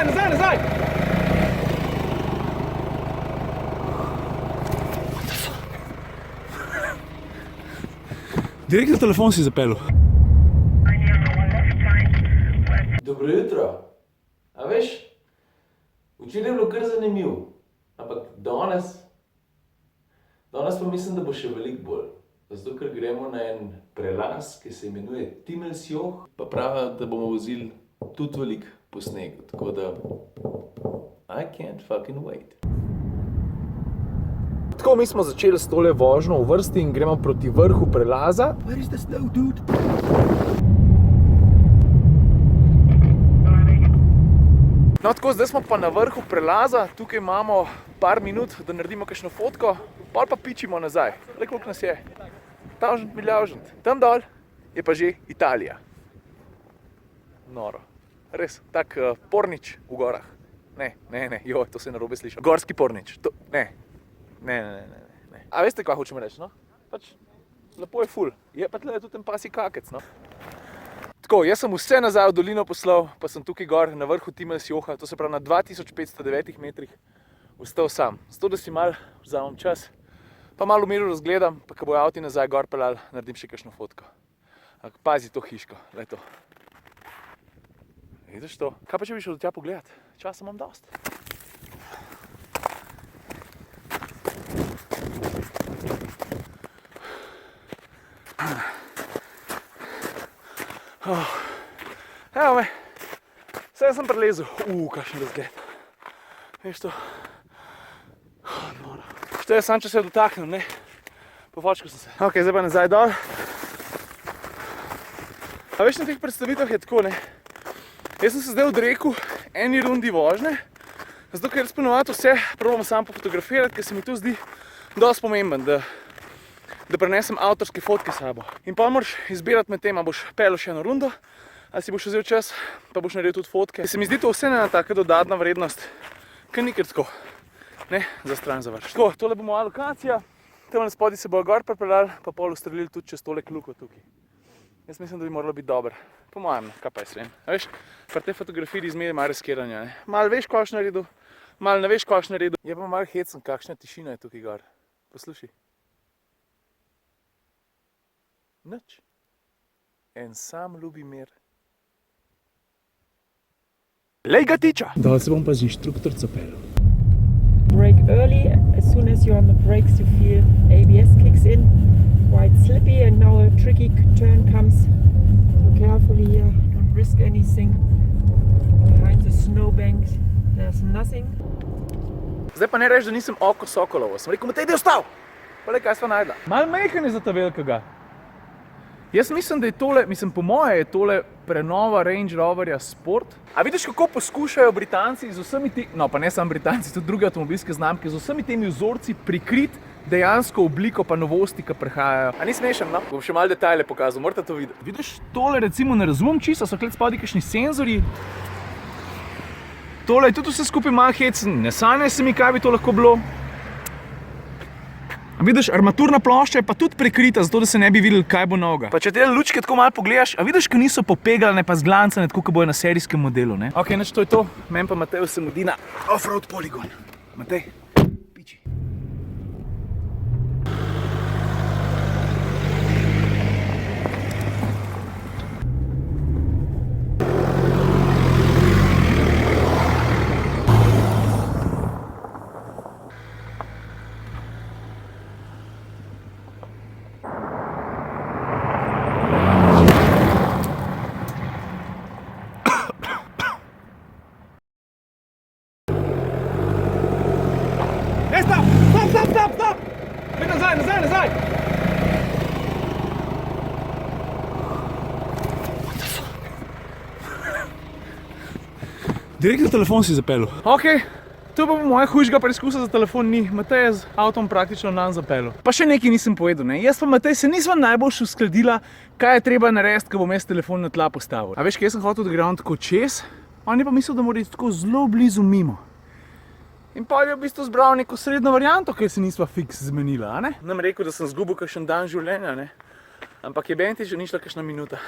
nazaj! Direktno telefon si zapeljal. Dobro jutro. A veš, včeraj je bilo kar zanimivo, ampak danes pa mislim, da bo še veliko bolj. Zato, ker gremo na en prelaz, ki se imenuje Timelsjoch, pa pravijo, da bomo vozili tudi veliko po snegu, tako da I can't fucking wait. Tako, mi smo začeli s tole vožnjo v vrsti in gremo proti vrhu prelaza. Where is the snow, dude? No, tako, zdaj smo pa na vrhu prelaza, tukaj imamo par minut, da naredimo kakšno fotko, pol pa pičimo nazaj. Le koliko nas je? 1000 milijavžent. Tam dol je pa že Italija. Noro. Res, tak pornič v gorah. Ne, to se narobe sliša. Gorski pornič. Ne. A veste, kaj hočem reči, no? Pač, lepo je ful. Je pa tle tudi ten pasji kakec, no? Tako, jaz sem vse nazaj v dolino poslal, pa sem tukaj gor na vrhu Timelsjocha, to se pravi na 2509 metrih, ostal sam. Zato, da si malo vzamem čas, pa malo v miru razgledam, pa ko bojo avti nazaj gor peljali, naredim še kakšno fotko. Pazi to hiško, le to. Vidiš to? Kaj pa če bi šel do tja pogledat? Časa imam dost. Evo me, vse sem prelezel. Kakšen razgled. Veš to? Noro. Što je sam, če se dotaknem, ne? Pofočkal sem se. Ok, zdaj pa nazaj dol. A veš, na teh predstavitvah je tako, ne? Jaz sem se zdaj odrekel eni rundi vožnje, zato ker jaz ponovadi vse probam sam pofotografirati, ker se mi to zdi dosti pomemben, da prenesem avtorske fotke s sabo. In pa moraš izbirati med tem, a boš peljal še eno rundo, ali si boš vzel čas, pa boš naredil tudi fotke. Se mi zdi to vse ena taka dodatna vrednost, kar nikar tako, ne, za stran završ. Tako, tole bo moja lokacija, tam na spodaj se bojo gor pripeljali, pa pol ustrelili tudi čez tole kljuko tukaj. Jaz mislim, da bi moralo biti dobro. Po mojem, kaj pa jaz vem. A veš, pri tej fotografiji zmeraj malo riskiranja, ne. Malo veš, kaj boš naredil, malo ne veš, kaj boš naredil. Je pa malo hecen, kakšna tišina je tukaj gor. Poslušaj. Nič. En sam ljubi mir. Lej ga tiča! Dal se bom pa z inštruktorco peljal. Brake early, as soon as you're on the brakes you feel ABS kicks in. Quite slippy and now a tricky turn comes. So carefully here, don't risk anything. Behind the snowbank there's nothing. Zdaj pa ne reči, da nisem oko sokolovo. Sem rekel, Matej, da je ostal! Pa le, kaj sva najdla? Malo mejhan je za ta velikega. Jaz mislim, da je tole, po moje je tole prenova Range Roverja Sport. A vidiš, kako poskušajo Britanci z vsemi no pa ne samo Britanci, tudi druge avtomobilske znamke, z vsemi temi vzorci prikriti dejansko obliko pa novosti, ki prihajajo. A ni smešen, no? Bom še malo detajle pokazal, morate to videti. Vidiš, tole recimo ne razumem čisto, so klet spodaj kakšni senzorji. Tole je tudi vse skupaj malo hecen, ne sanja se mi, kaj bi to lahko bilo. A vidiš, armaturna plošča je pa tudi prekrita, zato da se ne bi videli, kaj bo noga. Pa če te lučke tako malo pogledaš, a vidiš, ko niso popeglane pa zglancane, tako kot bojo na serijskem modelu, ne? Ok, nič, to je to. Meni pa Mateju se mudi na off-road poligon. Matej, piči. Stop! Gre nazaj! Direktno telefon si zapeljal. Ok, to pa bo moja hujšega preizkusa za telefon ni. Matej je z avtom praktično nam zapeljal. Pa še nekaj nisem povedal, ne. Jaz pa Matej se nisva najboljš uskladila, kaj je treba narediti, ko bom jaz telefon na tla postavil. A veš, kaj sem hotel, da gre on tako čez? On je pa mislil, da mora iti tako zelo blizu mimo. In pa je v bistvu zbral neko srednjo varianto, ker se nisva fiks zmenila, a ne? Nam rekel, da sem zgubil kakšen dan življenja, ne? Ampak je benti že ni šla kakšna minuta.